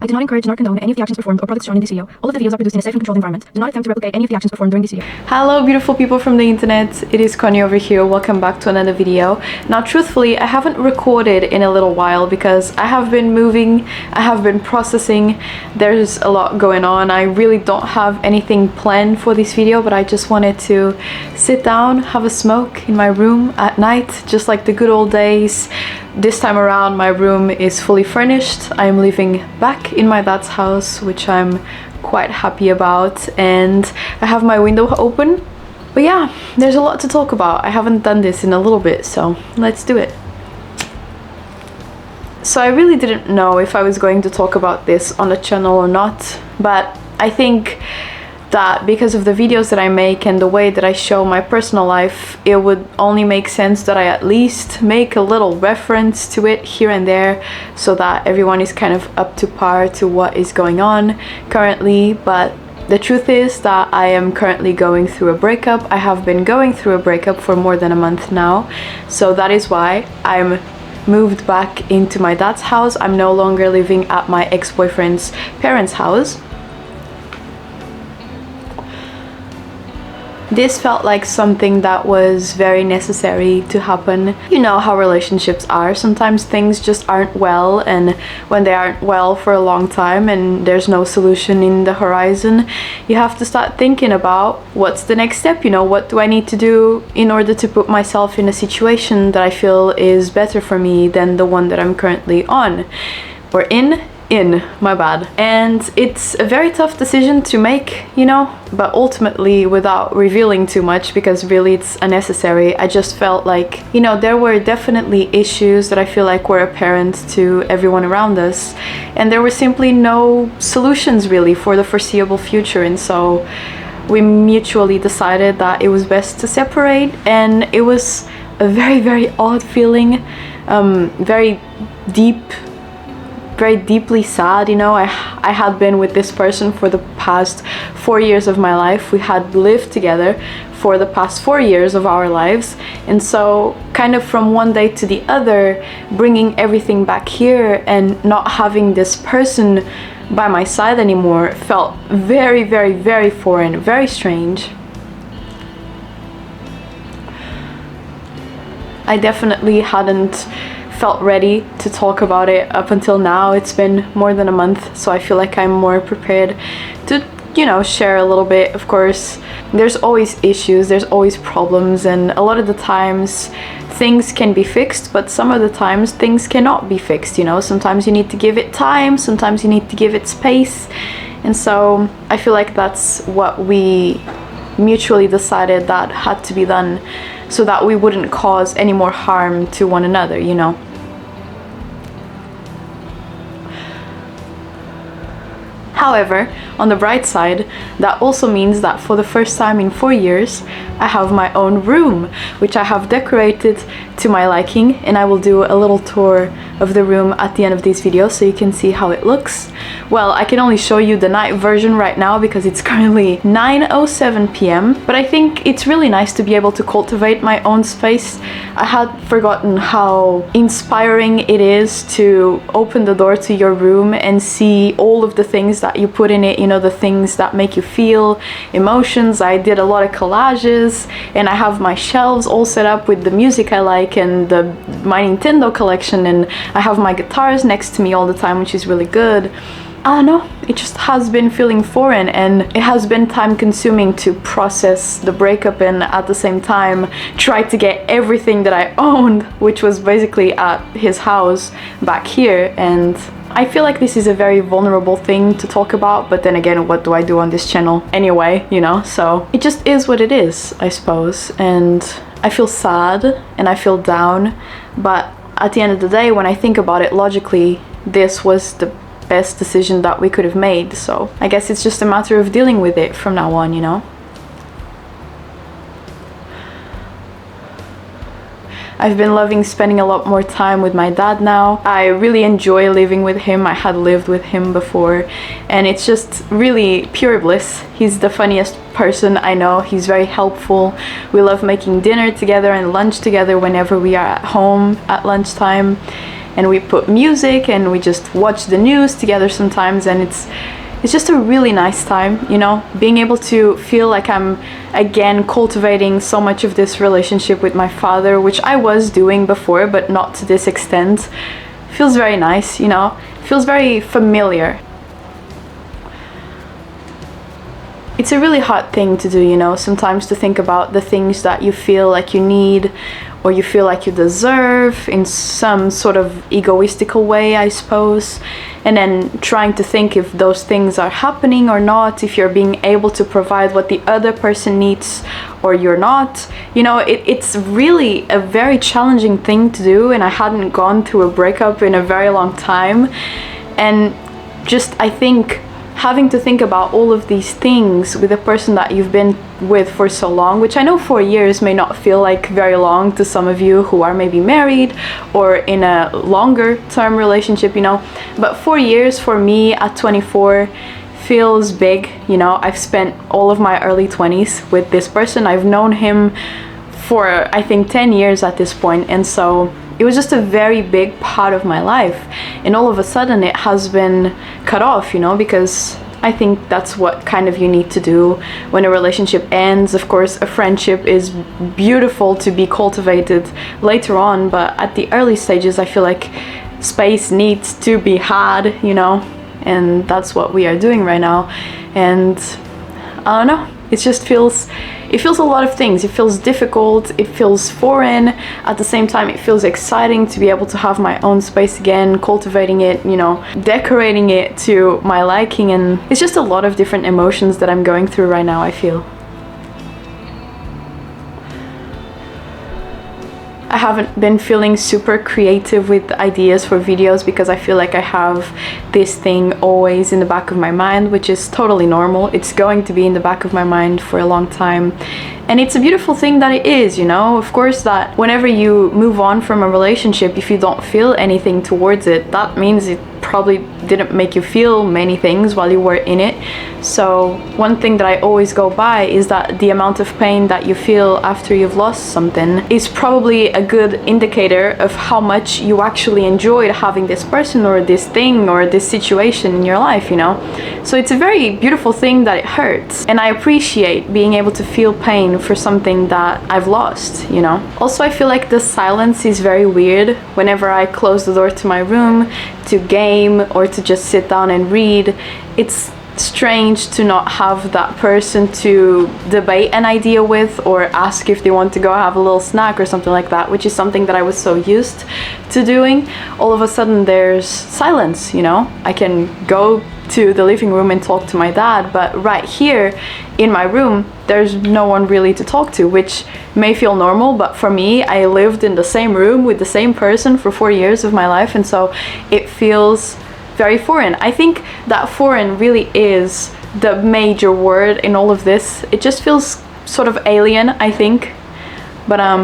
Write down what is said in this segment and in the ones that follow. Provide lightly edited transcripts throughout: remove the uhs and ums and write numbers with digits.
I do not encourage nor condone any of the actions performed or products shown in this video. All of the videos are produced in a safe and controlled environment. Do not attempt to replicate any of the actions performed during this video. Hello beautiful people from the internet, it is Connie over here. Welcome back to another video. Now truthfully, I haven't recorded in a little while because I have been moving, I have been processing, there's a lot going on. I really don't have anything planned for this video, but I just wanted to sit down, have a smoke in my room at night, just like the good old days. This time around my room is fully furnished. I'm living back in my dad's house, which I'm quite happy about, and I have my window open. But yeah, there's a lot to talk about. I haven't done this in a little bit, so let's do it. So I really didn't know if I was going to talk about this on the channel or not, but I think that because of the videos that I make and the way that I show my personal life, it would only make sense that I at least make a little reference to it here and there so that everyone is kind of up to par to what is going on currently. But the truth is that I am currently going through a breakup. I have been going through a breakup for more than a month now, so that is why I'm moved back into my dad's house. I'm no longer living at my ex-boyfriend's parents' house. This felt like something that was very necessary to happen. You know how relationships are. Sometimes things just aren't well, and when they aren't well for a long time and there's no solution in the horizon, you have to start thinking about what's the next step, you know, what do I need to do in order to put myself in a situation that I feel is better for me than the one that I'm currently on or in my bad. And it's a very tough decision to make, you know, but ultimately, without revealing too much because really it's unnecessary, I just felt like, you know, there were definitely issues that I feel like were apparent to everyone around us, and there were simply no solutions really for the foreseeable future. And so we mutually decided that it was best to separate, and it was a very, very odd feeling, very deeply sad, you know. I had been with this person for the past 4 years of my life. We had lived together for the past 4 years of our lives, and so kind of from one day to the other, bringing everything back here and not having this person by my side anymore felt very, very, very foreign, very strange. I definitely hadn't felt ready to talk about it up until now. It's been more than a month, so I feel like I'm more prepared to, you know, share a little bit. Of course, there's always issues, there's always problems, and a lot of the times things can be fixed, but some of the times things cannot be fixed, you know. Sometimes you need to give it time, sometimes you need to give it space, and so I feel like that's what we mutually decided that had to be done so that we wouldn't cause any more harm to one another, you know. However, on the bright side, that also means that for the first time in 4 years, I have my own room, which I have decorated to my liking, and I will do a little tour of the room at the end of this video so you can see how it looks. Well, I can only show you the night version right now because it's currently 9:07 p.m, but I think it's really nice to be able to cultivate my own space. I had forgotten how inspiring it is to open the door to your room and see all of the things that you put in it, you know, the things that make you feel emotions. I did a lot of collages, and I have my shelves all set up with the music I like and my Nintendo collection, and I have my guitars next to me all the time, which is really good. I don't know, it just has been feeling foreign, and it has been time consuming to process the breakup and at the same time try to get everything that I owned, which was basically at his house, back here. And I feel like this is a very vulnerable thing to talk about, but then again, what do I do on this channel anyway, you know? So it just is what it is, I suppose. And I feel sad and I feel down, but at the end of the day, when I think about it logically, this was the best decision that we could have made. So I guess it's just a matter of dealing with it from now on, you know. I've been loving spending a lot more time with my dad now. I really enjoy living with him. I had lived with him before, and it's just really pure bliss. He's the funniest person I know. He's very helpful. We love making dinner together and lunch together whenever we are at home at lunchtime. and we put music and we just watch the news together sometimes, and it's just a really nice time, you know, being able to feel like I'm again cultivating so much of this relationship with my father, which I was doing before, but not to this extent. Feels very nice, you know, feels very familiar. It's a really hard thing to do, you know, sometimes to think about the things that you feel like you need or you feel like you deserve in some sort of egoistical way, I suppose, and then trying to think if those things are happening or not, if you're being able to provide what the other person needs or you're not. You know, it's really a very challenging thing to do, and I hadn't gone through a breakup in a very long time, and just I think having to think about all of these things with a person that you've been with for so long, which I know 4 years may not feel like very long to some of you who are maybe married or in a longer term relationship, you know, but 4 years for me at 24 feels big, you know. I've spent all of my early 20s with this person. I've known him for I think 10 years at this point, and so it was just a very big part of my life, and all of a sudden it has been cut off, you know, because I think that's what kind of you need to do when a relationship ends. Of course, a friendship is beautiful to be cultivated later on, but at the early stages I feel like space needs to be had, you know, and that's what we are doing right now. And I don't know, it feels a lot of things. It feels difficult, it feels foreign, at the same time it feels exciting to be able to have my own space again, cultivating it, you know, decorating it to my liking, and it's just a lot of different emotions that I'm going through right now, I feel. I haven't been feeling super creative with ideas for videos because I feel like I have this thing always in the back of my mind, which is totally normal. It's going to be in the back of my mind for a long time, and it's a beautiful thing that it is, you know. Of course, that whenever you move on from a relationship, if you don't feel anything towards it, that means it probably didn't make you feel many things while you were in it. So one thing that I always go by is that the amount of pain that you feel after you've lost something is probably a good indicator of how much you actually enjoyed having this person or this thing or this situation in your life, you know. So it's a very beautiful thing that it hurts, and I appreciate being able to feel pain for something that I've lost, you know. Also, I feel like the silence is very weird whenever I close the door to my room to game or to just sit down and read. It's strange to not have that person to debate an idea with or ask if they want to go have a little snack or something like that, which is something that I was so used to doing. All of a sudden there's silence, you know. I can go to the living room and talk to my dad, but right here in my room there's no one really to talk to, which may feel normal, but for me, I lived in the same room with the same person for 4 years of my life, and so it feels very foreign. I think that foreign really is the major word in all of this. It just feels sort of alien, I think. But I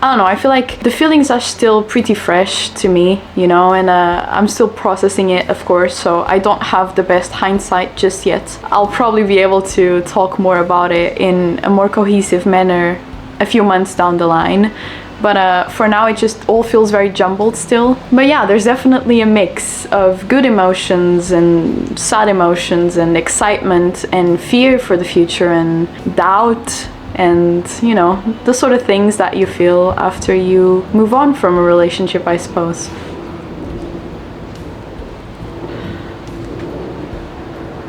don't know, I feel like the feelings are still pretty fresh to me, you know, and I'm still processing it, of course, so I don't have the best hindsight just yet. I'll probably be able to talk more about it in a more cohesive manner a few months down the line. But for now it just all feels very jumbled still. But yeah, there's definitely a mix of good emotions and sad emotions and excitement and fear for the future and doubt and, you know, the sort of things that you feel after you move on from a relationship, I suppose.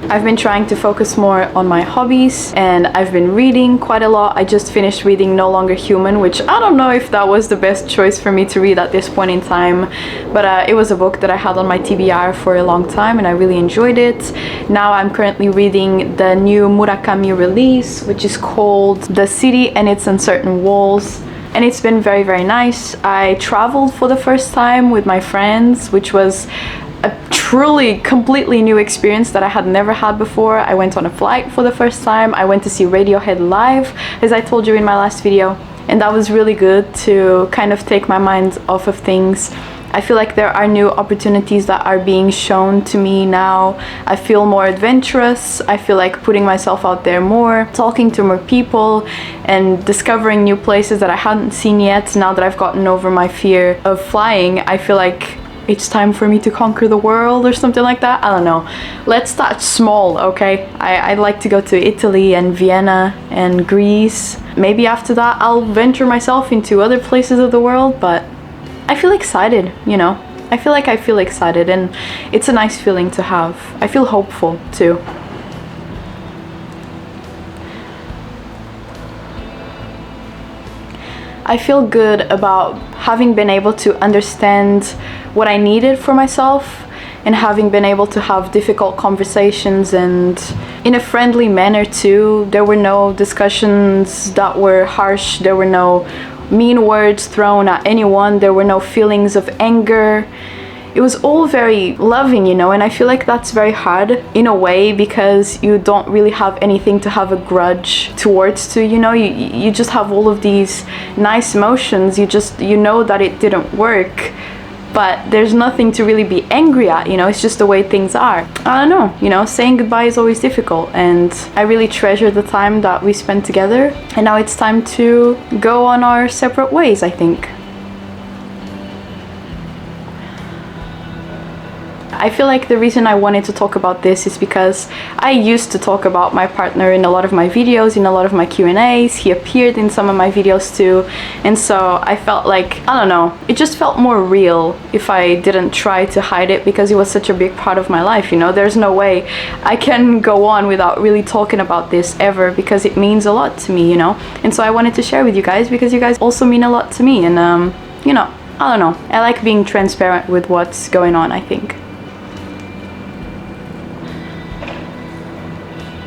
I've been trying to focus more on my hobbies, and I've been reading quite a lot. I just finished reading No Longer Human, which I don't know if that was the best choice for me to read at this point in time, but it was a book that I had on my TBR for a long time and I really enjoyed it. Now I'm currently reading the new Murakami release, which is called The City and Its Uncertain Walls. And it's been very, very nice. I traveled for the first time with my friends, which was a truly completely new experience that I had never had before. I went on a flight for the first time. I went to see Radiohead live, as I told you in my last video, and that was really good to kind of take my mind off of things I feel like there are new opportunities that are being shown to me now. I feel more adventurous. I feel like putting myself out there more, talking to more people, and discovering new places that I hadn't seen yet. Now that I've gotten over my fear of flying, I feel like it's time for me to conquer the world or something like that. I don't know. Let's start small, okay? I'd like to go to Italy and Vienna and Greece. Maybe after that I'll venture myself into other places of the world, but I feel excited, you know? I feel excited, and it's a nice feeling to have. I feel hopeful too. I feel good about having been able to understand what I needed for myself, and having been able to have difficult conversations, and in a friendly manner too. There were no discussions that were harsh. There were no mean words thrown at anyone. There were no feelings of anger. It was all very loving, you know, and I feel like that's very hard in a way, because you don't really have anything to have a grudge towards to, you know. You just have all of these nice emotions. You know that it didn't work, but there's nothing to really be angry at, you know. It's just the way things are. I don't know, you know, saying goodbye is always difficult, and I really treasure the time that we spent together, and now it's time to go on our separate ways, I think. I feel like the reason I wanted to talk about this is because I used to talk about my partner in a lot of my videos, in a lot of my Q&As. He appeared in some of my videos too, and so I felt like, I don't know, it just felt more real if I didn't try to hide it, because it was such a big part of my life, you know. There's no way I can go on without really talking about this ever, because it means a lot to me, you know. And so I wanted to share with you guys, because you guys also mean a lot to me, and you know, I don't know, I like being transparent with what's going on, I think.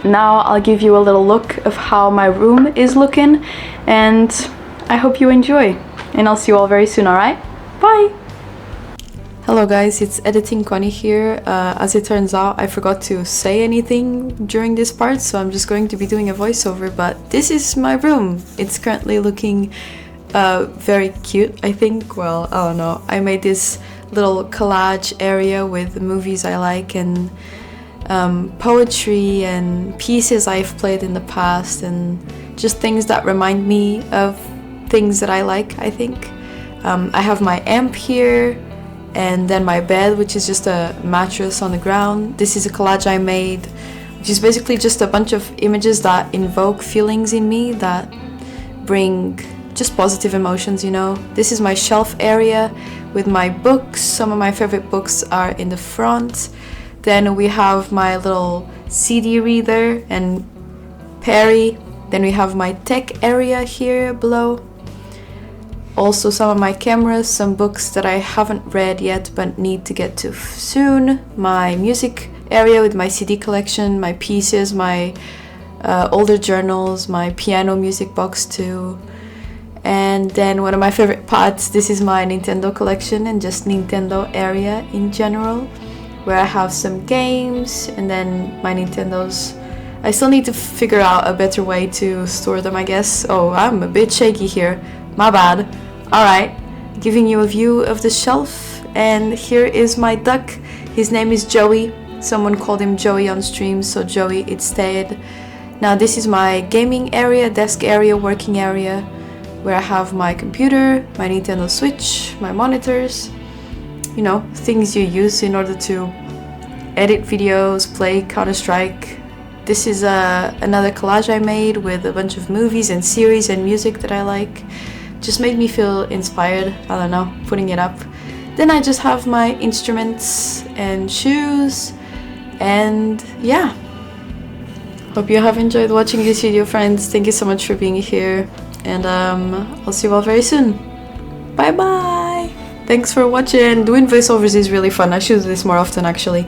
Now I'll give you a little look of how my room is looking, and I hope you enjoy, and I'll see you all very soon, alright? Bye! Hello guys, it's Editing Connie here. As it turns out, I forgot to say anything during this part, so I'm just going to be doing a voiceover, but this is my room. It's currently looking very cute, I think. Well, I don't know. I made this little collage area with the movies I like, and poetry and pieces I've played in the past, and just things that remind me of things that I like, I think. I have my amp here, and then my bed, which is just a mattress on the ground. This is a collage I made, which is basically just a bunch of images that invoke feelings in me, that bring just positive emotions, you know. This is my shelf area with my books. Some of my favorite books are in the front. Then we have my little CD reader and Perry. Then we have my tech area here below. Also some of my cameras, some books that I haven't read yet but need to get to soon. My music area with my CD collection, my pieces, my older journals, my piano music box too. And then one of my favorite parts, this is my Nintendo collection and just Nintendo area in general, where I have some games, and then my Nintendos. I still need to figure out a better way to store them, I guess. Oh, I'm a bit shaky here. My bad. Alright, giving you a view of the shelf, and here is my duck. His name is Joey. Someone called him Joey on stream, so Joey it stayed. Now this is my gaming area, desk area, working area, where I have my computer, my Nintendo Switch, my monitors. You know, things you use in order to edit videos, play Counter-Strike. This is another collage I made with a bunch of movies and series and music that I like. Just made me feel inspired, I don't know, putting it up. Then I just have my instruments and shoes, and yeah. Hope you have enjoyed watching this video, friends. Thank you so much for being here, and I'll see you all very soon. Bye bye! Thanks for watching. Doing voiceovers is really fun. I should do this more often, actually.